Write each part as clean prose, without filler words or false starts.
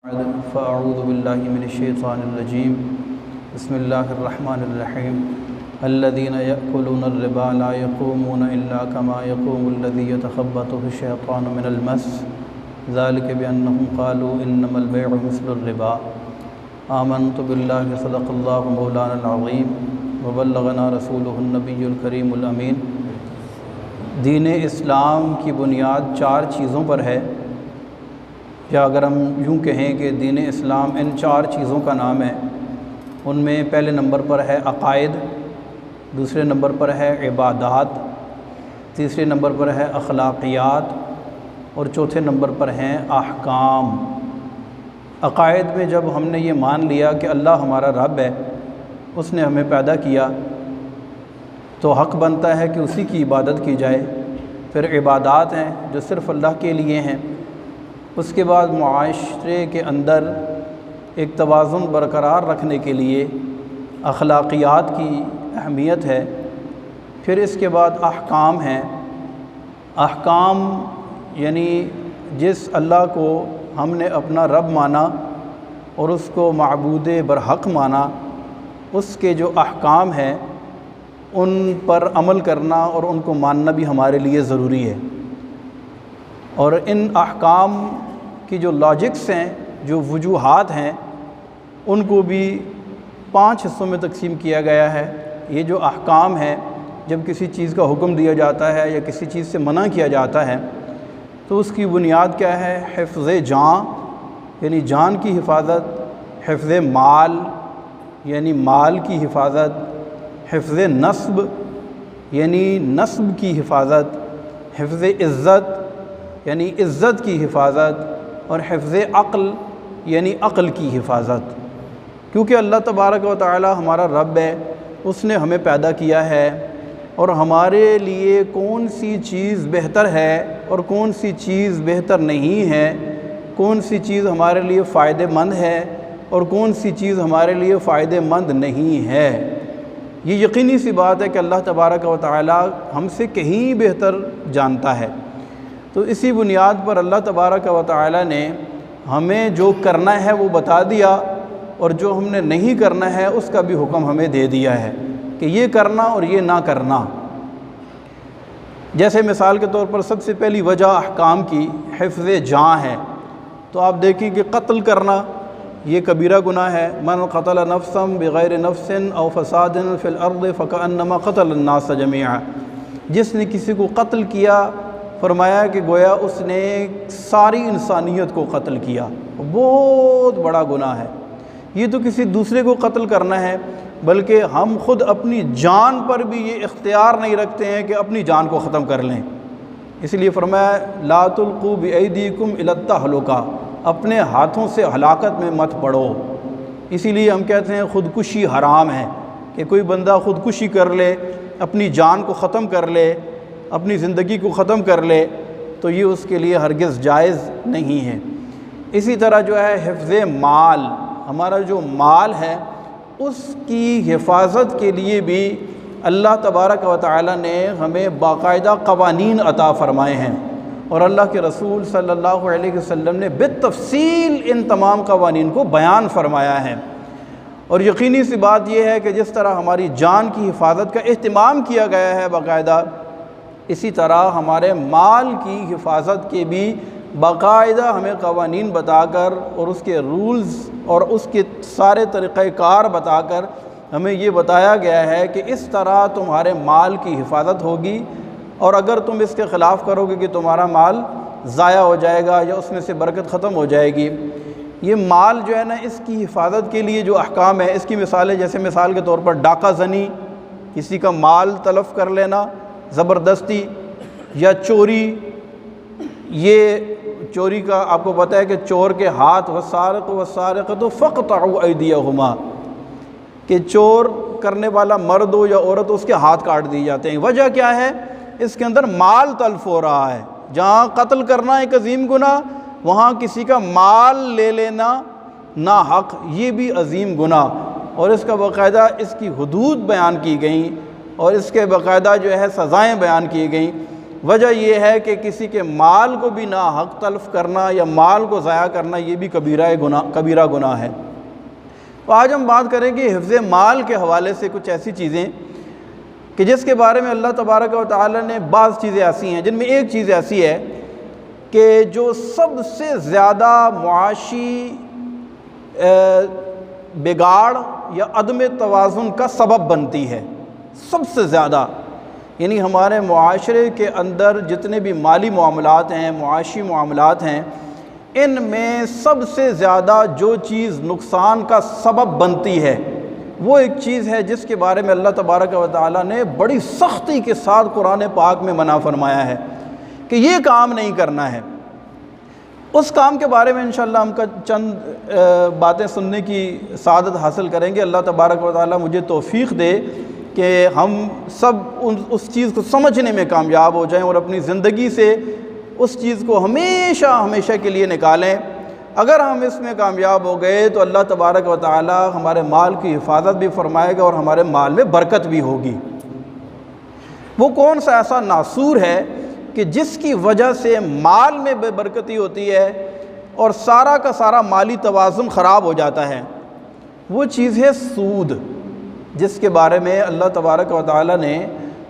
فاعوذ باللہ من الشیطان الرجیم بسم اللہ الرحمن الرحیم الذین یأکلون الربا لا یقومون الا کما یقوم الذی یتخبطہ الشیطان من المس ذلک بأنہم قالوا انما البیع مثل الربا آمنت باللہ صدق اللہ مولانا العظیم وبلغنا رسولہ النبی الکریم الامین۔ دین اسلام کی بنیاد 4 چیزوں پر ہے، یا اگر ہم یوں کہیں کہ دین اسلام ان 4 چیزوں کا نام ہے۔ ان میں پہلے نمبر پر ہے عقائد، دوسرے نمبر پر ہے عبادات، تیسرے نمبر پر ہے اخلاقیات، اور چوتھے نمبر پر ہیں احکام۔ عقائد میں جب ہم نے یہ مان لیا کہ اللہ ہمارا رب ہے، اس نے ہمیں پیدا کیا، تو حق بنتا ہے کہ اسی کی عبادت کی جائے۔ پھر عبادات ہیں جو صرف اللہ کے لیے ہیں۔ اس کے بعد معاشرے کے اندر ایک توازن برقرار رکھنے کے لیے اخلاقیات کی اہمیت ہے۔ پھر اس کے بعد احکام ہیں۔ احکام یعنی جس اللہ کو ہم نے اپنا رب مانا اور اس کو معبود برحق مانا، اس کے جو احکام ہیں ان پر عمل کرنا اور ان کو ماننا بھی ہمارے لیے ضروری ہے۔ اور ان احکام کی جو لاجکس ہیں، جو وجوہات ہیں، ان کو بھی 5 حصوں میں تقسیم کیا گیا ہے۔ یہ جو احکام ہیں، جب کسی چیز کا حکم دیا جاتا ہے یا کسی چیز سے منع کیا جاتا ہے تو اس کی بنیاد کیا ہے؟ حفظ جان یعنی جان کی حفاظت، حفظ مال یعنی مال کی حفاظت، حفظ نسب یعنی نسب کی حفاظت، حفظ عزت یعنی عزت کی حفاظت، اور حفظ عقل یعنی عقل کی حفاظت۔ کیونکہ اللہ تبارک و تعالی ہمارا رب ہے، اس نے ہمیں پیدا کیا ہے، اور ہمارے لیے کون سی چیز بہتر ہے اور کون سی چیز بہتر نہیں ہے، کون سی چیز ہمارے لیے فائدہ مند ہے اور کون سی چیز ہمارے لیے فائدہ مند نہیں ہے، یہ یقینی سی بات ہے کہ اللہ تبارک و تعالی ہم سے کہیں بہتر جانتا ہے۔ تو اسی بنیاد پر اللہ تبارک و تعالی نے ہمیں جو کرنا ہے وہ بتا دیا، اور جو ہم نے نہیں کرنا ہے اس کا بھی حکم ہمیں دے دیا ہے کہ یہ کرنا اور یہ نہ کرنا۔ جیسے مثال کے طور پر سب سے پہلی وجہ احکام کی حفظ جان ہے، تو آپ دیکھیں کہ قتل کرنا یہ کبیرہ گناہ ہے۔ من قتل نفسا بغیر نفس او فساد فی الارض فکأنما قتل الناس جميعا، جس نے کسی کو قتل کیا، فرمایا کہ گویا اس نے ساری انسانیت کو قتل کیا، بہت بڑا گناہ ہے۔ یہ تو کسی دوسرے کو قتل کرنا ہے، بلکہ ہم خود اپنی جان پر بھی یہ اختیار نہیں رکھتے ہیں کہ اپنی جان کو ختم کر لیں۔ اس لیے فرمایا لا تلقوا بأیدیکم الی التہلکہ، اپنے ہاتھوں سے ہلاکت میں مت پڑو۔ اسی لیے ہم کہتے ہیں خودکشی حرام ہے، کہ کوئی بندہ خودکشی کر لے، اپنی جان کو ختم کر لے، اپنی زندگی کو ختم کر لے، تو یہ اس کے لیے ہرگز جائز نہیں ہے۔ اسی طرح جو ہے حفظ مال، ہمارا جو مال ہے اس کی حفاظت کے لیے بھی اللہ تبارک و تعالی نے ہمیں باقاعدہ قوانین عطا فرمائے ہیں، اور اللہ کے رسول صلی اللہ علیہ وسلم نے بالتفصیل ان تمام قوانین کو بیان فرمایا ہے۔ اور یقینی سی بات یہ ہے کہ جس طرح ہماری جان کی حفاظت کا اہتمام کیا گیا ہے باقاعدہ، اسی طرح ہمارے مال کی حفاظت کے بھی باقاعدہ ہمیں قوانین بتا کر اور اس کے رولز اور اس کے سارے طریقہ کار بتا کر ہمیں یہ بتایا گیا ہے کہ اس طرح تمہارے مال کی حفاظت ہوگی، اور اگر تم اس کے خلاف کرو گے کہ تمہارا مال ضائع ہو جائے گا یا اس میں سے برکت ختم ہو جائے گی۔ یہ مال جو ہے نا، اس کی حفاظت کے لیے جو احکام ہے، اس کی مثالیں جیسے مثال کے طور پر ڈاکہ زنی، کسی کا مال تلف کر لینا زبردستی، یا چوری۔ یہ چوری کا آپ کو پتہ ہے کہ چور کے ہاتھ والسارق والسارقۃ فاقطعوا ایدیہما، کہ چور کرنے والا مرد ہو یا عورت، اس کے ہاتھ کاٹ دیے جاتے ہیں۔ وجہ کیا ہے؟ اس کے اندر مال تلف ہو رہا ہے۔ جہاں قتل کرنا ایک عظیم گناہ، وہاں کسی کا مال لے لینا ناحق یہ بھی عظیم گناہ، اور اس کا باقاعدہ اس کی حدود بیان کی گئیں اور اس کے باقاعدہ جو ہے سزائیں بیان کی گئیں۔ وجہ یہ ہے کہ کسی کے مال کو بھی ناحق تلف کرنا یا مال کو ضائع کرنا یہ بھی کبیرہ گناہ ہے۔ تو آج ہم بات کریں گے حفظ مال کے حوالے سے کچھ ایسی چیزیں کہ جس کے بارے میں اللہ تبارک و تعالی نے بعض چیزیں ایسی ہیں، جن میں ایک چیز ایسی ہے کہ جو سب سے زیادہ معاشی بگاڑ یا عدم توازن کا سبب بنتی ہے، سب سے زیادہ۔ یعنی ہمارے معاشرے کے اندر جتنے بھی مالی معاملات ہیں، معاشی معاملات ہیں، ان میں سب سے زیادہ جو چیز نقصان کا سبب بنتی ہے وہ ایک چیز ہے جس کے بارے میں اللہ تبارک و تعالی نے بڑی سختی کے ساتھ قرآن پاک میں منع فرمایا ہے کہ یہ کام نہیں کرنا ہے۔ اس کام کے بارے میں انشاءاللہ ہم چند باتیں سننے کی سعادت حاصل کریں گے۔ اللہ تبارک و تعالی مجھے توفیق دے کہ ہم سب اس چیز کو سمجھنے میں کامیاب ہو جائیں اور اپنی زندگی سے اس چیز کو ہمیشہ کے لیے نکالیں۔ اگر ہم اس میں کامیاب ہو گئے تو اللہ تبارک و تعالی ہمارے مال کی حفاظت بھی فرمائے گا اور ہمارے مال میں برکت بھی ہوگی۔ وہ کون سا ایسا ناصور ہے کہ جس کی وجہ سے مال میں بے برکتی ہوتی ہے اور سارا کا سارا مالی توازن خراب ہو جاتا ہے؟ وہ چیز ہے سود، جس کے بارے میں اللہ تبارک و تعالی نے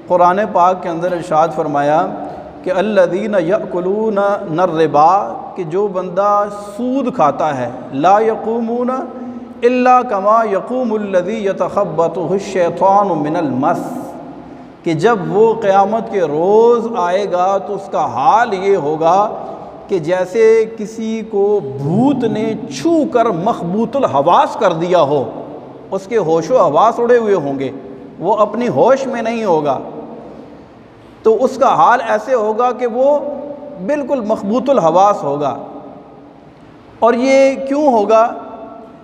قرآن پاک کے اندر ارشاد فرمایا کہ الذین یأکلون الربا، کہ جو بندہ سود کھاتا ہے، لا یقومون الا کما یقوم الذی یتخبطہ الشیطان من المس، کہ جب وہ قیامت کے روز آئے گا تو اس کا حال یہ ہوگا کہ جیسے کسی کو بھوت نے چھو کر مخبوط الحواس کر دیا ہو، اس کے ہوش و حواس اڑے ہوئے ہوں گے، وہ اپنی ہوش میں نہیں ہوگا، تو اس کا حال ایسے ہوگا کہ وہ بالکل مخبوط الحواس ہوگا۔ اور یہ کیوں ہوگا؟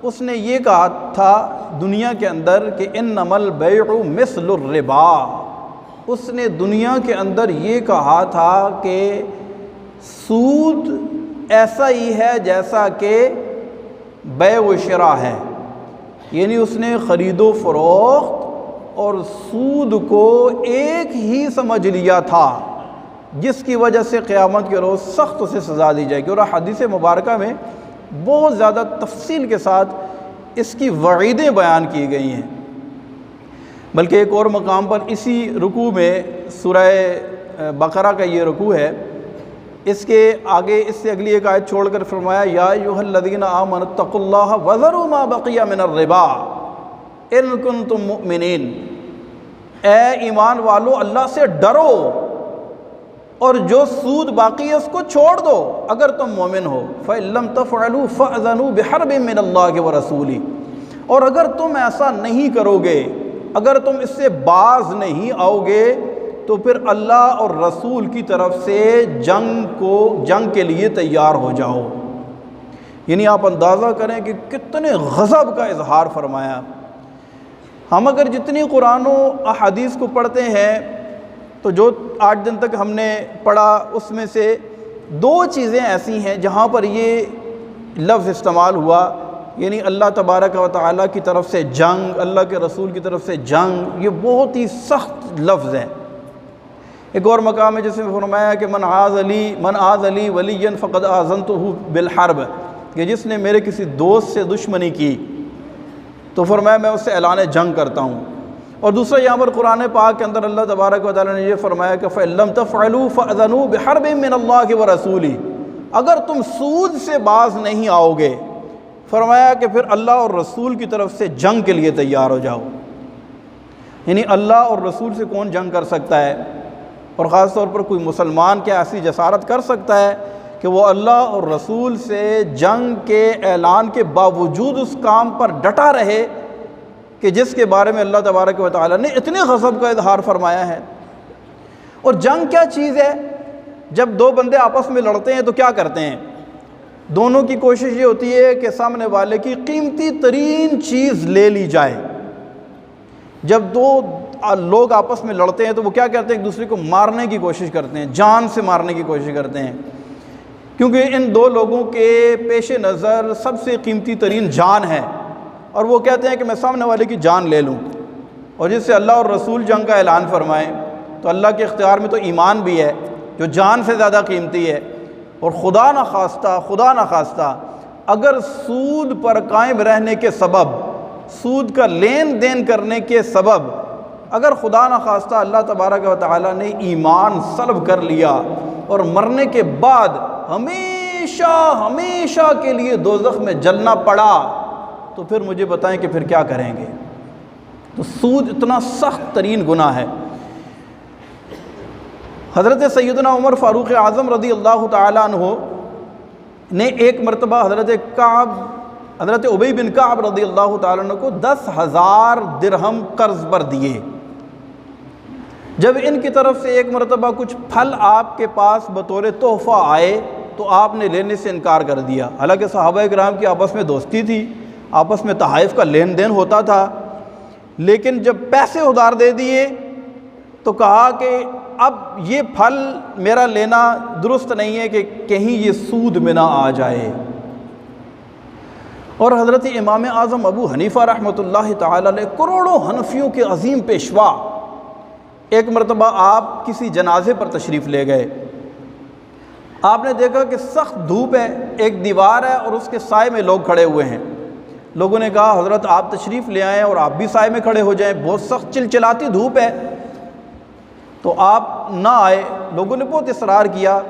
اس نے یہ کہا تھا دنیا کے اندر کہ انما البیع مثل الربا، اس نے دنیا کے اندر یہ کہا تھا کہ سود ایسا ہی ہے جیسا کہ بیع و شراء ہے، یعنی اس نے خرید و فروخت اور سود کو ایک ہی سمجھ لیا تھا، جس کی وجہ سے قیامت کے روز سخت سے سزا دی جائے گی۔ اور حدیث مبارکہ میں بہت زیادہ تفصیل کے ساتھ اس کی وعیدیں بیان کی گئی ہیں، بلکہ ایک اور مقام پر اسی رکوع میں سورہ بقرہ کا یہ رکوع ہے، اس کے آگے اس سے اگلی ایک آیت چھوڑ کر فرمایا یا ایھا الذین آمنوا اتقوا اللہ وذروا ما بقی من الربا ان کنتم مؤمنین، اے ایمان والو اللہ سے ڈرو اور جو سود باقی ہے اس کو چھوڑ دو اگر تم مومن ہو، فَإِن لَّمْ تَفْعَلُوا فَأْذَنُوا بِحَرْبٍ مِّنَ اللَّهِ وَرَسُولِهِ، اور اگر تم ایسا نہیں کرو گے، اگر تم اس سے باز نہیں آؤ گے تو پھر اللہ اور رسول کی طرف سے جنگ کے لیے تیار ہو جاؤ۔ یعنی آپ اندازہ کریں کہ کتنے غضب کا اظہار فرمایا۔ ہم اگر جتنی قرآن و احادیث کو پڑھتے ہیں تو جو 8 دن تک ہم نے پڑھا اس میں سے 2 چیزیں ایسی ہیں جہاں پر یہ لفظ استعمال ہوا، یعنی اللہ تبارک و تعالیٰ کی طرف سے جنگ، اللہ کے رسول کی طرف سے جنگ، یہ بہت ہی سخت لفظ ہے۔ ایک اور مقام ہے جس میں فرمایا کہ من عاذ لی ولیا فقد آذنتہ بالحرب، کہ جس نے میرے کسی دوست سے دشمنی کی تو فرمایا میں اس سے اعلان جنگ کرتا ہوں۔ اور دوسرا یہاں پر قرآن پاک کے اندر اللہ تبارک و تعالیٰ نے یہ فرمایا کہ فَإِن لَّمْ تَفْعَلُوا فَأْذَنُوا بِحَرْبٍ مِّنَ اللَّهِ وَرَسُولِهِ، اگر تم سود سے باز نہیں آؤ گے، فرمایا کہ پھر اللہ اور رسول کی طرف سے جنگ کے لیے تیار ہو جاؤ۔ یعنی اللہ اور رسول سے کون جنگ کر سکتا ہے؟ اور خاص طور پر کوئی مسلمان کیا ایسی جسارت کر سکتا ہے کہ وہ اللہ اور رسول سے جنگ کے اعلان کے باوجود اس کام پر ڈٹا رہے کہ جس کے بارے میں اللہ تبارک و تعالیٰ نے اتنے غضب کا اظہار فرمایا ہے؟ اور جنگ کیا چیز ہے؟ جب 2 بندے آپس میں لڑتے ہیں تو کیا کرتے ہیں؟ دونوں کی کوشش یہ ہوتی ہے کہ سامنے والے کی قیمتی ترین چیز لے لی جائے۔ جب 2 لوگ آپس میں لڑتے ہیں تو وہ کیا کرتے ہیں؟ ایک دوسرے کو مارنے کی کوشش کرتے ہیں، جان سے مارنے کی کوشش کرتے ہیں، کیونکہ ان 2 لوگوں کے پیش نظر سب سے قیمتی ترین جان ہے، اور وہ کہتے ہیں کہ میں سامنے والے کی جان لے لوں۔ اور جس سے اللہ اور رسول جنگ کا اعلان فرمائیں تو اللہ کے اختیار میں تو ایمان بھی ہے، جو جان سے زیادہ قیمتی ہے۔ اور خدا نخواستہ اگر سود پر قائم رہنے کے سبب، سود کا لین دین کرنے کے سبب اگر خدا نخواستہ اللہ تبارک و تعالیٰ نے ایمان سلب کر لیا اور مرنے کے بعد ہمیشہ کے لیے دوزخ میں جلنا پڑا، تو پھر مجھے بتائیں کہ پھر کیا کریں گے؟ تو سود اتنا سخت ترین گناہ ہے۔ حضرت سیدنا عمر فاروق اعظم رضی اللہ تعالیٰ عنہ نے ایک مرتبہ حضرت ابی بن کعب رضی اللہ تعالیٰ عنہ کو 10,000 درہم قرض پر دیے۔ جب ان کی طرف سے ایک مرتبہ کچھ پھل آپ کے پاس بطور تحفہ آئے تو آپ نے لینے سے انکار کر دیا۔ حالانکہ صحابہ کرام کی آپس میں دوستی تھی، آپس میں تحائف کا لین دین ہوتا تھا، لیکن جب پیسے ادھار دے دیے تو کہا کہ اب یہ پھل میرا لینا درست نہیں ہے کہ کہیں یہ سود میں نہ آ جائے۔ اور حضرت امام اعظم ابو حنیفہ رحمۃ اللہ تعالی علیہ کروڑوں حنفیوں کے عظیم پیشوا، ایک مرتبہ آپ کسی جنازے پر تشریف لے گئے۔ آپ نے دیکھا کہ سخت دھوپ ہے، ایک دیوار ہے اور اس کے سائے میں لوگ کھڑے ہوئے ہیں۔ لوگوں نے کہا حضرت آپ تشریف لے آئیں اور آپ بھی سائے میں کھڑے ہو جائیں، بہت سخت چلچلاتی دھوپ ہے۔ تو آپ نہ آئے، لوگوں نے بہت اصرار کیا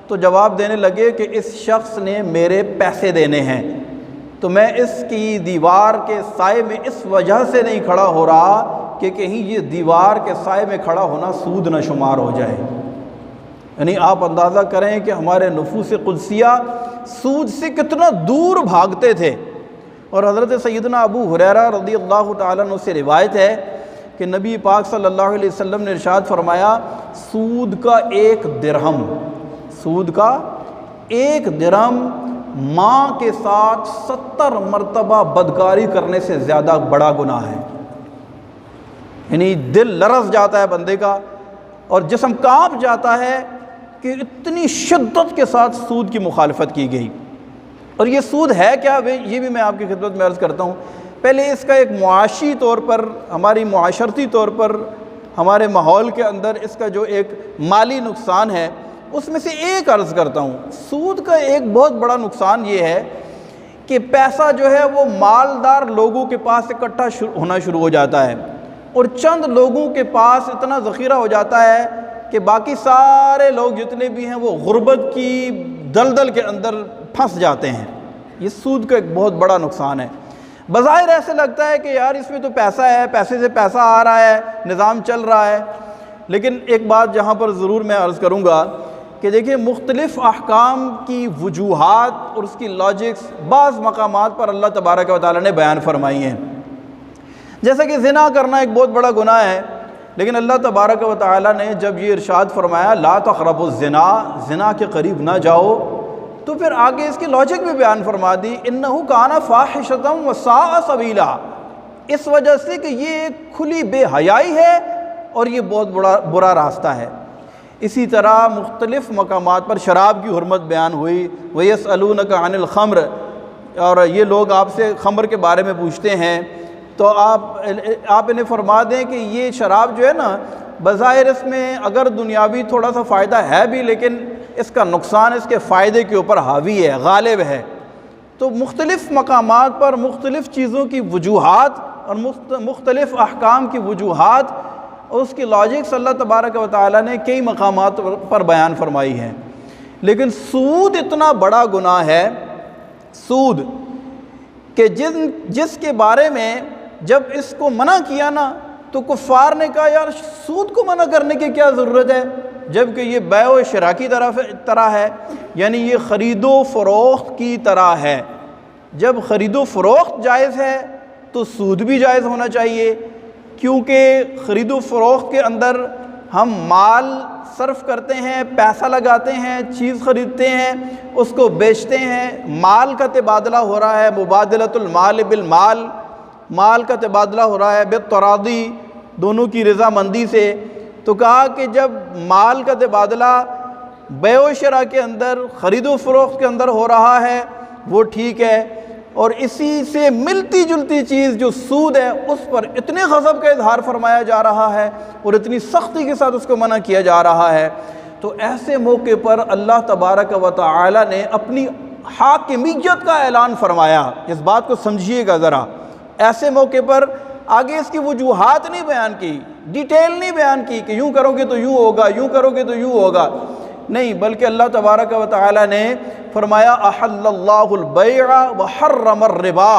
تو جواب دینے لگے کہ اس شخص نے میرے پیسے دینے ہیں، تو میں اس کی دیوار کے سائے میں اس وجہ سے نہیں کھڑا ہو رہا کہ کہیں یہ دیوار کے سائے میں کھڑا ہونا سود نہ شمار ہو جائے۔ یعنی آپ اندازہ کریں کہ ہمارے نفوس قدسیہ سود سے کتنا دور بھاگتے تھے۔ اور حضرت سیدنا ابو ہریرہ رضی اللہ تعالیٰ عنہ سے روایت ہے کہ نبی پاک صلی اللہ علیہ وسلم نے ارشاد فرمایا، سود کا ایک درہم ماں کے ساتھ 70 مرتبہ بدکاری کرنے سے زیادہ بڑا گناہ ہے۔ یعنی دل لرز جاتا ہے بندے کا اور جسم کانپ جاتا ہے کہ اتنی شدت کے ساتھ سود کی مخالفت کی گئی۔ اور یہ سود ہے کیا، یہ بھی میں آپ کی خدمت میں عرض کرتا ہوں۔ پہلے اس کا ایک معاشی طور پر، ہماری معاشرتی طور پر، ہمارے ماحول کے اندر اس کا جو ایک مالی نقصان ہے اس میں سے ایک عرض کرتا ہوں۔ سود کا ایک بہت بڑا نقصان یہ ہے کہ پیسہ جو ہے وہ مالدار لوگوں کے پاس اکٹھا ہونا شروع ہو جاتا ہے اور چند لوگوں کے پاس اتنا ذخیرہ ہو جاتا ہے کہ باقی سارے لوگ جتنے بھی ہیں وہ غربت کی دلدل کے اندر پھنس جاتے ہیں۔ یہ سود کا ایک بہت بڑا نقصان ہے۔ بظاہر ایسے لگتا ہے کہ یار اس میں تو پیسہ ہے، پیسے سے پیسہ آ رہا ہے، نظام چل رہا ہے، لیکن ایک بات جہاں پر ضرور میں عرض کروں گا کہ دیکھیں مختلف احکام کی وجوہات اور اس کی لاجکس بعض مقامات پر اللہ تبارک و تعالیٰ نے بیان فرمائی ہیں۔ جیسا کہ زنا کرنا ایک بہت بڑا گناہ ہے، لیکن اللہ تبارک و تعالیٰ نے جب یہ ارشاد فرمایا لا تقربوا الزنا، زنا کے قریب نہ جاؤ، تو پھر آگے اس کی لاجک بھی بیان فرما دی، انہ کان فاحشۃ وساء سبیلا، اس وجہ سے کہ یہ ایک کھلی بے حیائی ہے اور یہ بہت برا راستہ ہے۔ اسی طرح مختلف مقامات پر شراب کی حرمت بیان ہوئی، وَيَسْأَلُونَكَ عَنِ الْخَمْرِ، اور یہ لوگ آپ سے خمر کے بارے میں پوچھتے ہیں، تو آپ انہیں فرما دیں کہ یہ شراب جو ہے نا، بظاہر اس میں اگر دنیاوی تھوڑا سا فائدہ ہے بھی، لیکن اس کا نقصان اس کے فائدے کے اوپر حاوی ہے، غالب ہے۔ تو مختلف مقامات پر مختلف چیزوں کی وجوہات اور مختلف احکام کی وجوہات اور اس کی لاجکس اللہ تبارک و تعالیٰ نے کئی مقامات پر بیان فرمائی ہیں۔ لیکن سود اتنا بڑا گناہ ہے، سود، کہ جس کے بارے میں جب اس کو منع کیا نا تو کفار نے کہا یار سود کو منع کرنے کی کیا ضرورت ہے، جبکہ یہ بیع و شراء کی طرح ہے، یعنی یہ خرید و فروخت کی طرح ہے۔ جب خرید و فروخت جائز ہے تو سود بھی جائز ہونا چاہیے، کیونکہ خرید و فروخت کے اندر ہم مال صرف کرتے ہیں، پیسہ لگاتے ہیں، چیز خریدتے ہیں، اس کو بیچتے ہیں، مال کا تبادلہ ہو رہا ہے، مبادلۃ المال بالمال، مال کا تبادلہ ہو رہا ہے بالتراضی، دونوں کی رضامندی سے۔ تو کہا کہ جب مال کا تبادلہ بیع و شراء کے اندر، خرید و فروخت کے اندر ہو رہا ہے وہ ٹھیک ہے، اور اسی سے ملتی جلتی چیز جو سود ہے اس پر اتنے غضب کا اظہار فرمایا جا رہا ہے اور اتنی سختی کے ساتھ اس کو منع کیا جا رہا ہے۔ تو ایسے موقع پر اللہ تبارک و تعالی نے اپنی حاکمیت کا اعلان فرمایا۔ اس بات کو سمجھیے گا ذرا، ایسے موقع پر آگے اس کی وجوہات نہیں بیان کی، ڈیٹیل نہیں بیان کی کہ یوں کرو گے تو یوں ہوگا، یوں کرو گے تو یوں ہوگا، نہیں، بلکہ اللہ تبارک و تعالی نے فرمایا احل اللہ البیع وحرم الربا،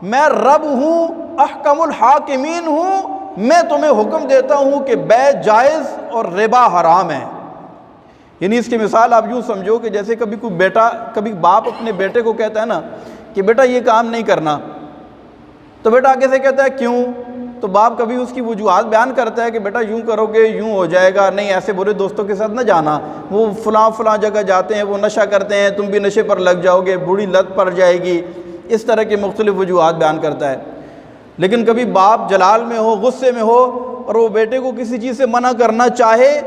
میں رب ہوں، احکم الحاکمین ہوں، میں تمہیں حکم دیتا ہوں کہ بیع جائز اور ربا حرام ہے۔ یعنی اس کی مثال آپ یوں سمجھو کہ جیسے کبھی باپ اپنے بیٹے کو کہتا ہے نا کہ بیٹا یہ کام نہیں کرنا، تو بیٹا آگے سے کہتا ہے کیوں؟ تو باپ کبھی اس کی وجوہات بیان کرتا ہے کہ بیٹا یوں کرو گے یوں ہو جائے گا، نہیں ایسے برے دوستوں کے ساتھ نہ جانا، وہ فلاں جگہ جاتے ہیں، وہ نشہ کرتے ہیں، تم بھی نشے پر لگ جاؤ گے، بری لت پڑ جائے گی، اس طرح کی مختلف وجوہات بیان کرتا ہے۔ لیکن کبھی باپ جلال میں ہو، غصے میں ہو، اور وہ بیٹے کو کسی چیز سے منع کرنا چاہے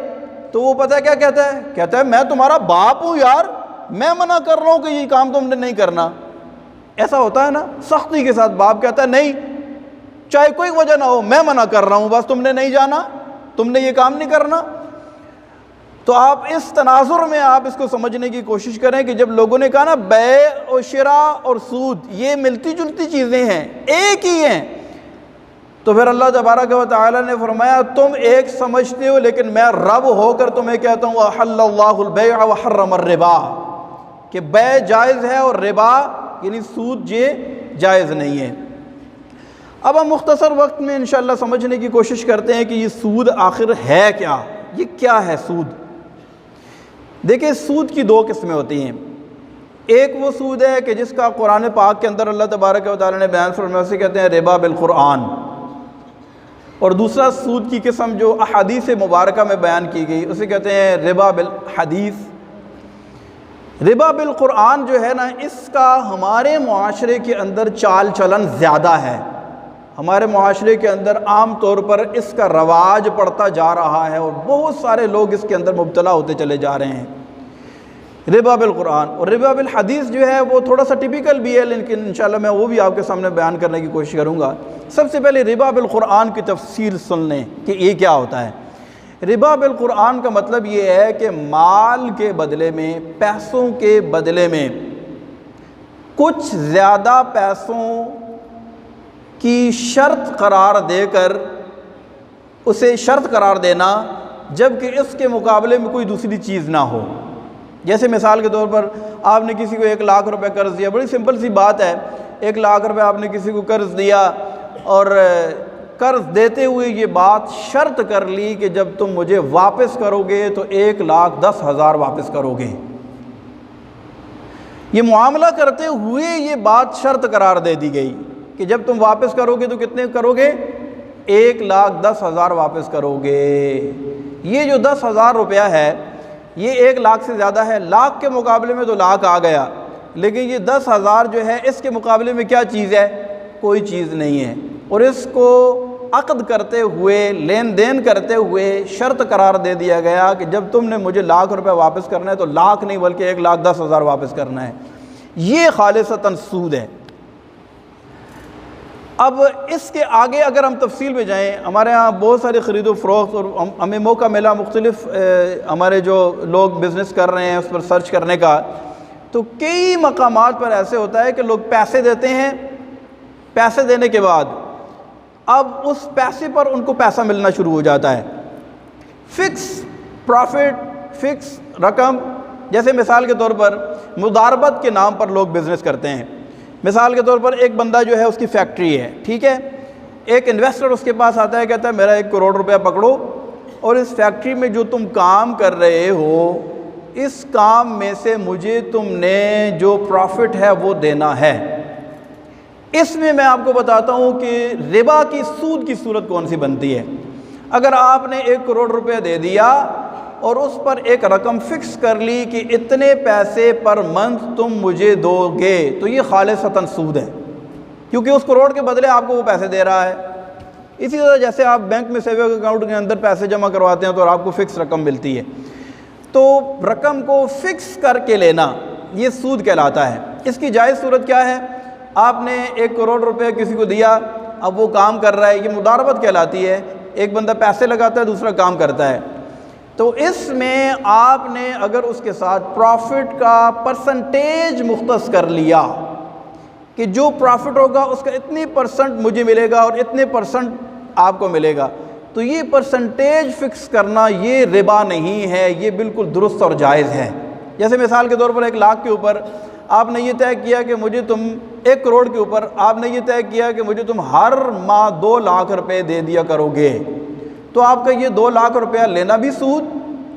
تو وہ پتہ ہے کیا کہتا ہے؟ کہتا ہے میں تمہارا باپ ہوں یار، میں منع کر رہا ہوں کہ یہ کام تم نے نہیں کرنا۔ ایسا ہوتا ہے نا، سختی کے ساتھ باپ کہتا ہے نہیں، چاہے کوئی وجہ نہ ہو، میں منع کر رہا ہوں، بس تم نے نہیں جانا، تم نے یہ کام نہیں کرنا۔ تو آپ اس تناظر میں آپ اس کو سمجھنے کی کوشش کریں کہ جب لوگوں نے کہا نا بیع و شراء اور سود یہ ملتی جلتی چیزیں ہیں، ایک ہی ہیں، تو پھر اللہ تبارک و تعالی نے فرمایا تم ایک سمجھتے ہو لیکن میں رب ہو کر تمہیں کہتا ہوں احل اللہ البیع وحرم الربا، کہ بیع جائز ہے اور ربا یعنی سود یہ جائز نہیں ہے۔ اب ہم مختصر وقت میں انشاءاللہ سمجھنے کی کوشش کرتے ہیں کہ یہ سود آخر ہے کیا، یہ کیا ہے سود؟ دیکھیں سود کی دو قسمیں ہوتی ہیں، ایک وہ سود ہے کہ جس کا قرآن پاک کے اندر اللہ تبارک و تعالی نے بیان فرمایا، اسے کہتے ہیں ربا بالقرآن، اور دوسرا سود کی قسم جو احادیث مبارکہ میں بیان کی گئی اسے کہتے ہیں ربا بالحدیث۔ ربا بالقرآن جو ہے نا، اس کا ہمارے معاشرے کے اندر چال چلن زیادہ ہے، ہمارے معاشرے کے اندر عام طور پر اس کا رواج پڑتا جا رہا ہے اور بہت سارے لوگ اس کے اندر مبتلا ہوتے چلے جا رہے ہیں۔ ربا بالقرآن اور ربا بالحدیث جو ہے وہ تھوڑا سا ٹپیکل بھی ہے، لیکن انشاءاللہ میں وہ بھی آپ کے سامنے بیان کرنے کی کوشش کروں گا۔ سب سے پہلے ربا بالقرآن کی تفصیل سن لیں کہ یہ کیا ہوتا ہے۔ ربا بالقرآن کا مطلب یہ ہے کہ مال کے بدلے میں، پیسوں کے بدلے میں کچھ زیادہ پیسوں کی شرط قرار دے کر اسے شرط قرار دینا، جبکہ اس کے مقابلے میں کوئی دوسری چیز نہ ہو۔ جیسے مثال کے طور پر آپ نے کسی کو 1 لاکھ روپے قرض دیا، بڑی سمپل سی بات ہے، 1 لاکھ روپے آپ نے کسی کو قرض دیا اور قرض دیتے ہوئے یہ بات شرط کر لی کہ جب تم مجھے واپس کرو گے تو 1,10,000 واپس کرو گے۔ یہ معاملہ کرتے ہوئے یہ بات شرط قرار دے دی گئی کہ جب تم واپس کرو گے تو کتنے کرو گے؟ 1,10,000 واپس کرو گے۔ یہ جو 10,000 روپیہ ہے یہ 1 لاکھ سے زیادہ ہے، لاکھ کے مقابلے میں تو لاکھ آ گیا، لیکن یہ 10,000 جو ہے اس کے مقابلے میں کیا چیز ہے؟ کوئی چیز نہیں ہے۔ اور اس کو عقد کرتے ہوئے، لین دین کرتے ہوئے شرط قرار دے دیا گیا کہ جب تم نے مجھے 1,00,000 روپے واپس کرنا ہے تو لاکھ نہیں بلکہ 1,10,000 واپس کرنا ہے۔ یہ خالصتاً سود ہے۔ اب اس کے آگے اگر ہم تفصیل میں جائیں، ہمارے ہاں بہت ساری خرید و فروخت اور ہمیں موقع ملا مختلف ہمارے جو لوگ بزنس کر رہے ہیں اس پر سرچ کرنے کا، تو کئی مقامات پر ایسے ہوتا ہے کہ لوگ پیسے دیتے ہیں، پیسے دینے کے بعد اب اس پیسے پر ان کو پیسہ ملنا شروع ہو جاتا ہے، فکس پروفٹ، فکس رقم۔ جیسے مثال کے طور پر مضاربت کے نام پر لوگ بزنس کرتے ہیں۔ مثال کے طور پر ایک بندہ جو ہے اس کی فیکٹری ہے، ٹھیک ہے، ایک انویسٹر اس کے پاس آتا ہے، کہتا ہے میرا 1 کروڑ روپیہ پکڑو اور اس فیکٹری میں جو تم کام کر رہے ہو اس کام میں سے مجھے تم نے جو پروفٹ ہے وہ دینا ہے۔ اس میں آپ کو بتاتا ہوں کہ ربا کی سود کی صورت کون سی بنتی ہے۔ اگر آپ نے 1 کروڑ روپے دے دیا اور اس پر ایک رقم فکس کر لی کہ اتنے پیسے پر منتھ تم مجھے دو گے، تو یہ خالصتاً سود ہے، کیونکہ اس کروڑ کے بدلے آپ کو وہ پیسے دے رہا ہے۔ اسی طرح جیسے آپ بینک میں سیونگ اکاؤنٹ کے اندر پیسے جمع کرواتے ہیں تو آپ کو فکس رقم ملتی ہے، تو رقم کو فکس کر کے لینا یہ سود کہلاتا ہے۔ اس کی جائز صورت کیا ہے؟ آپ نے 1 کروڑ روپے کسی کو دیا، اب وہ کام کر رہا ہے، یہ مضاربت کہلاتی ہے، ایک بندہ پیسے لگاتا ہے دوسرا کام کرتا ہے، تو اس میں آپ نے اگر اس کے ساتھ پروفٹ کا پرسنٹیج مختص کر لیا کہ جو پروفٹ ہوگا اس کا اتنی پرسنٹ مجھے ملے گا اور اتنے پرسنٹ آپ کو ملے گا، تو یہ پرسنٹیج فکس کرنا یہ ربا نہیں ہے، یہ بالکل درست اور جائز ہے۔ جیسے مثال کے طور پر 1 لاکھ کے اوپر آپ نے یہ طے کیا کہ مجھے تم 1 کروڑ کے اوپر آپ نے یہ طے کیا کہ مجھے تم ہر ماہ 2 لاکھ روپے دے دیا کرو گے، تو آپ کا یہ 2 لاکھ روپیہ لینا بھی سود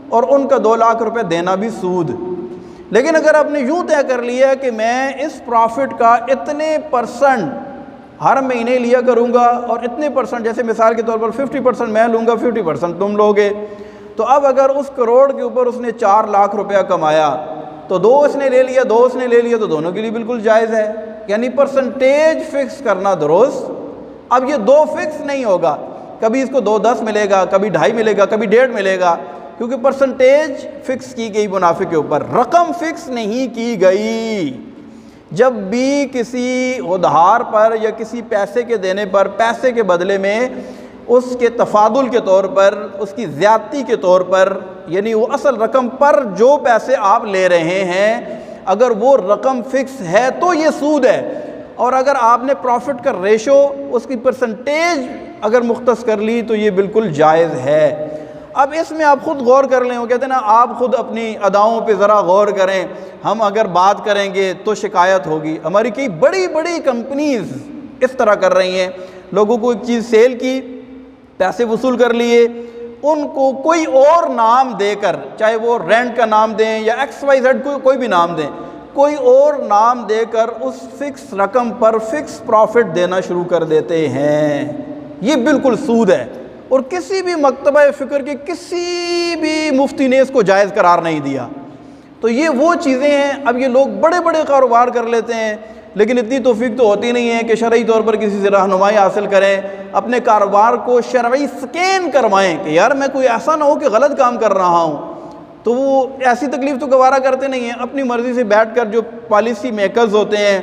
اور ان کا 2 لاکھ روپے دینا بھی سود۔ لیکن اگر آپ نے یوں طے کر لیا کہ میں اس پروفٹ کا اتنے پرسنٹ ہر مہینے لیا کروں گا اور اتنے پرسنٹ، جیسے مثال کے طور پر 50% میں لوں گا 50% تم لوگے، تو اب اگر اس کروڑ کے اوپر اس نے 4 لاکھ روپیہ کمایا تو 2 اس نے لے لیا 2 اس نے لے لیا، تو دونوں کے لیے بالکل جائز ہے۔ یعنی پرسنٹیج فکس کرنا درست۔ اب یہ 2 فکس نہیں ہوگا، کبھی اس کو 2.10 ملے گا، کبھی 2.5 ملے گا، کبھی 1.5 ملے گا، کیونکہ پرسنٹیج فکس کی گئی منافع کے اوپر، رقم فکس نہیں کی گئی۔ جب بھی کسی ادھار پر یا کسی پیسے کے دینے پر، پیسے کے بدلے میں اس کے تفاضل کے طور پر، اس کی زیادتی کے طور پر، یعنی وہ اصل رقم پر جو پیسے آپ لے رہے ہیں اگر وہ رقم فکس ہے تو یہ سود ہے، اور اگر آپ نے پروفٹ کا ریشو اس کی پرسنٹیج اگر مختص کر لی تو یہ بالکل جائز ہے۔ اب اس میں آپ خود غور کر لیں، وہ کہتے ہیں نا آپ خود اپنی اداؤں پہ ذرا غور کریں، ہم اگر بات کریں گے تو شکایت ہوگی۔ ہماری کئی بڑی بڑی کمپنیز اس طرح کر رہی ہیں، لوگوں کو ایک چیز سیل کی، پیسے وصول کر لیے، ان کو کوئی اور نام دے کر، چاہے وہ رینٹ کا نام دیں یا XYZ کوئی بھی نام دیں، کوئی اور نام دے کر اس فکس رقم پر فکس پروفٹ دینا شروع کر دیتے ہیں۔ یہ بالکل سود ہے، اور کسی بھی مکتبہ فکر کے کسی بھی مفتی نے اس کو جائز قرار نہیں دیا۔ تو یہ وہ چیزیں ہیں، اب یہ لوگ بڑے بڑے کاروبار کر لیتے ہیں، لیکن اتنی توفیق تو ہوتی نہیں ہے کہ شرعی طور پر کسی سے رہنمائی حاصل کریں، اپنے کاروبار کو شرعی سکین کروائیں کہ یار میں کوئی ایسا نہ ہو کہ غلط کام کر رہا ہوں۔ تو وہ ایسی تکلیف تو گوارا کرتے نہیں ہیں، اپنی مرضی سے بیٹھ کر جو پالیسی میکرز ہوتے ہیں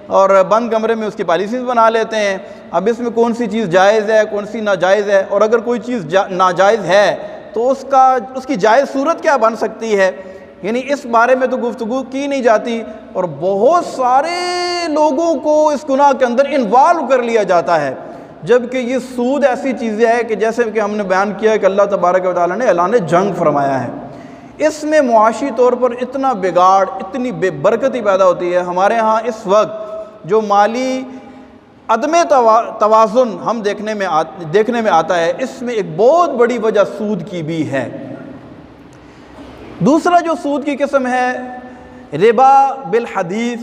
اور بند کمرے میں اس کی پالیسیز بنا لیتے ہیں۔ اب اس میں کون سی چیز جائز ہے کون سی ناجائز ہے، اور اگر کوئی چیز ناجائز ہے تو اس کی جائز صورت کیا بن سکتی ہے، یعنی اس بارے میں تو گفتگو کی نہیں جاتی، اور بہت سارے لوگوں کو اس گناہ کے اندر انوالو کر لیا جاتا ہے، جبکہ یہ سود ایسی چیزیں ہے کہ جیسے کہ ہم نے بیان کیا کہ اللہ تبارک و تعالیٰ نے اعلان جنگ فرمایا ہے۔ اس میں معاشی طور پر اتنا بگاڑ، اتنی بے برکتی پیدا ہوتی ہے۔ ہمارے ہاں اس وقت جو مالی عدم توازن ہم دیکھنے میں آتا ہے، اس میں ایک بہت بڑی وجہ سود کی بھی ہے۔ دوسرا جو سود کی قسم ہے ربا بالحدیث،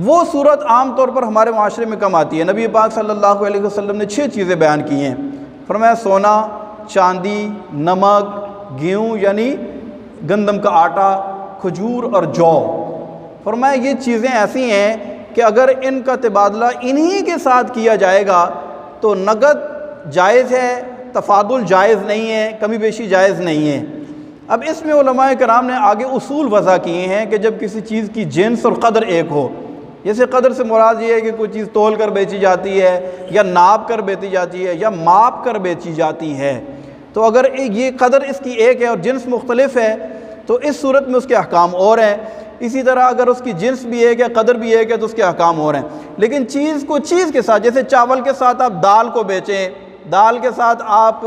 وہ صورت عام طور پر ہمارے معاشرے میں کم آتی ہے۔ نبی پاک صلی اللہ علیہ وسلم نے 6 چیزیں بیان کی ہیں، فرمایا سونا، چاندی، نمک، گیہوں یعنی گندم کا آٹا، کھجور اور جو۔ فرمایا یہ چیزیں ایسی ہیں کہ اگر ان کا تبادلہ انہی کے ساتھ کیا جائے گا تو نقد جائز ہے، تفاضل جائز نہیں ہے، کمی بیشی جائز نہیں ہے۔ اب اس میں علماء کرام نے آگے اصول وضع کیے ہیں کہ جب کسی چیز کی جنس اور قدر ایک ہو، جیسے قدر سے مراد یہ ہے کہ کوئی چیز تول کر بیچی جاتی ہے یا ناپ کر بیچی جاتی ہے یا ماپ کر بیچی جاتی ہے، تو اگر یہ قدر اس کی ایک ہے اور جنس مختلف ہے تو اس صورت میں اس کے احکام اور ہیں۔ اسی طرح اگر اس کی جنس بھی ایک ہے، قدر بھی ایک ہے، تو اس کے احکام اور ہیں۔ لیکن چیز کو چیز کے ساتھ، جیسے چاول کے ساتھ آپ دال کو بیچیں، دال کے ساتھ آپ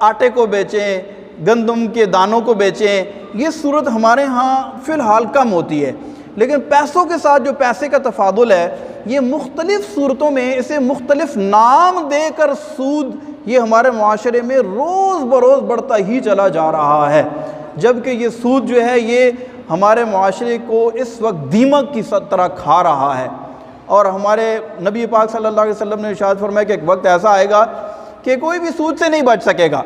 آٹے کو بیچیں، گندم کے دانوں کو بیچیں، یہ صورت ہمارے ہاں فی الحال کم ہوتی ہے۔ لیکن پیسوں کے ساتھ جو پیسے کا تفاضل ہے، یہ مختلف صورتوں میں اسے مختلف نام دے کر سود یہ ہمارے معاشرے میں روز بروز بڑھتا ہی چلا جا رہا ہے، جبکہ یہ سود جو ہے یہ ہمارے معاشرے کو اس وقت دیمک کی طرح کھا رہا ہے۔ اور ہمارے نبی پاک صلی اللہ علیہ وسلم نے ارشاد فرمایا کہ ایک وقت ایسا آئے گا کہ کوئی بھی سود سے نہیں بچ سکے گا،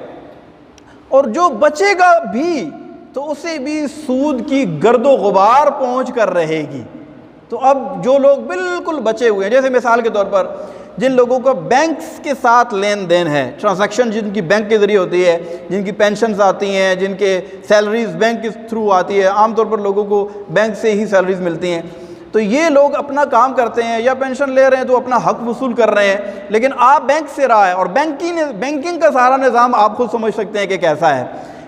اور جو بچے گا بھی تو اسے بھی سود کی گرد و غبار پہنچ کر رہے گی۔ تو اب جو لوگ بالکل بچے ہوئے ہیں، جیسے مثال کے طور پر جن لوگوں کا بینکس کے ساتھ لین دین ہے، ٹرانزیکشن جن کی بینک کے ذریعے ہوتی ہے، جن کی پینشنز آتی ہیں، جن کے سیلریز بینک کے تھرو آتی ہے، عام طور پر لوگوں کو بینک سے ہی سیلریز ملتی ہیں، تو یہ لوگ اپنا کام کرتے ہیں یا پینشن لے رہے ہیں تو اپنا حق وصول کر رہے ہیں، لیکن آپ بینک سے رہا ہے، اور بینکنگ کا سارا نظام آپ خود سمجھ سکتے ہیں کہ کیسا ہے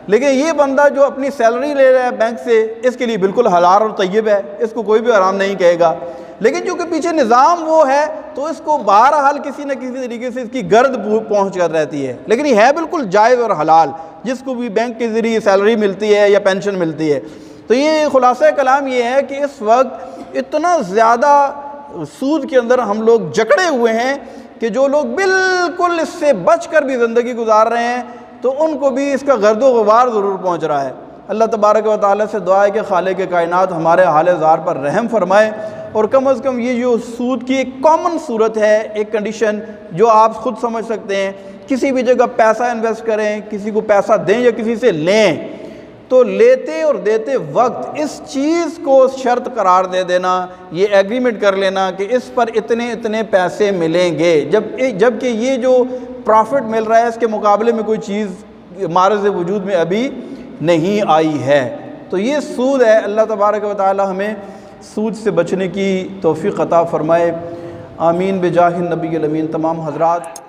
لیکن یہ بندہ جو اپنی سیلری لے رہا ہے بینک سے، اس کے لیے بالکل حلال اور طیب ہے، اس کو کوئی بھی حرام نہیں کہے گا، لیکن چونکہ پیچھے نظام وہ ہے تو اس کو بہرحال کسی نہ کسی طریقے سے اس کی گرد پہنچ کر رہتی ہے، لیکن یہ ہے بالکل جائز اور حلال جس کو بھی بینک کے ذریعے سیلری ملتی ہے یا پینشن ملتی ہے۔ تو یہ خلاصہ کلام یہ ہے کہ اس وقت اتنا زیادہ سود کے اندر ہم لوگ جکڑے ہوئے ہیں کہ جو لوگ بالکل اس سے بچ کر بھی زندگی گزار رہے ہیں تو ان کو بھی اس کا گرد و غبار ضرور پہنچ رہا ہے۔ اللہ تبارک و تعالیٰ سے دعا ہے کہ خالق کائنات ہمارے حال زار پر رحم فرمائے، اور کم از کم یہ جو سود کی ایک کامن صورت ہے، ایک کنڈیشن جو آپ خود سمجھ سکتے ہیں، کسی بھی جگہ پیسہ انویسٹ کریں، کسی کو پیسہ دیں یا کسی سے لیں، تو لیتے اور دیتے وقت اس چیز کو شرط قرار دے دینا، یہ ایگریمنٹ کر لینا کہ اس پر اتنے پیسے ملیں گے، جبکہ یہ جو پروفٹ مل رہا ہے اس کے مقابلے میں کوئی چیز معرض وجود میں ابھی نہیں آئی ہے۔ تو یہ سود ہے۔ اللہ تبارک و تعالی ہمیں سود سے بچنے کی توفیق عطا فرمائے، آمین بجاہ النبی الامین۔ تمام حضرات